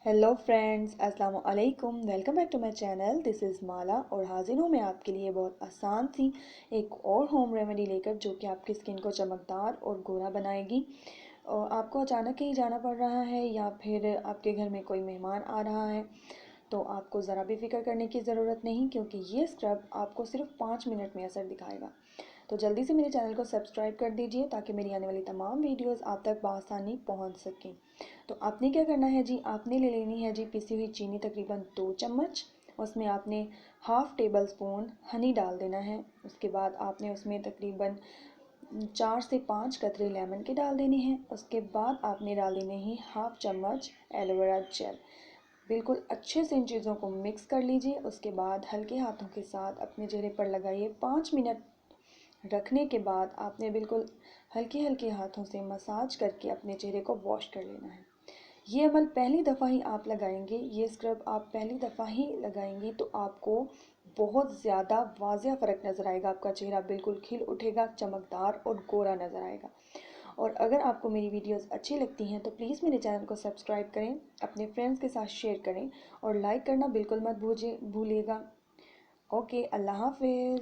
Hello friends, अस्सलाम वालेकुम। Welcome back to my channel. This is Mala और हाजिर हूँ मैं आपके लिए बहुत आसान सी एक और होम रेमेडी लेकर, जो कि आपकी स्किन को चमकदार और गोरा बनाएगी। और आपको अचानक कहीं जाना पड़ रहा है या फिर आपके घर में कोई मेहमान आ रहा है, तो आपको ज़रा भी फिक्र करने की ज़रूरत नहीं, क्योंकि ये स्क्रब आपको सिर्फ 5 मिनट में असर दिखाएगा। तो जल्दी से मेरे चैनल को सब्सक्राइब कर दीजिए ताकि मेरी आने वाली तमाम वीडियोस आप तक बआसानी पहुंच सकें। तो आपने क्या करना है जी, आपने ले लेनी है जी पिसी हुई चीनी, तकरीबन 2 चम्मच। उसमें आपने हाफ़ टेबल स्पून हनी डाल देना है। उसके बाद आपने उसमें तकरीबन 4 से 5 कतरे लेमन के डाल देने हैं। उसके बाद आपने डाल देने हैं हाफ़ चम्मच एलोवेरा जेल। बिल्कुल अच्छे से इन चीज़ों को मिक्स कर लीजिए। उसके बाद हल्के हाथों के साथ अपने चेहरे पर लगाइए। 5 मिनट रखने के बाद आपने बिल्कुल हल्के हल्के हाथों से मसाज करके अपने चेहरे को वॉश कर लेना है। ये अमल पहली दफ़ा ही आप लगाएंगे, ये स्क्रब आप पहली दफ़ा ही लगाएंगी, तो आपको बहुत ज़्यादा वाज़िया फ़र्क नज़र आएगा। आपका चेहरा बिल्कुल खिल उठेगा, चमकदार और गोरा नज़र आएगा। और अगर आपको मेरी वीडियोस अच्छी लगती हैं तो प्लीज़ मेरे चैनल को सब्सक्राइब करें, अपने फ्रेंड्स के साथ शेयर करें और लाइक करना बिल्कुल मत भूलिएगा। ओके, अल्लाह हाफिज़।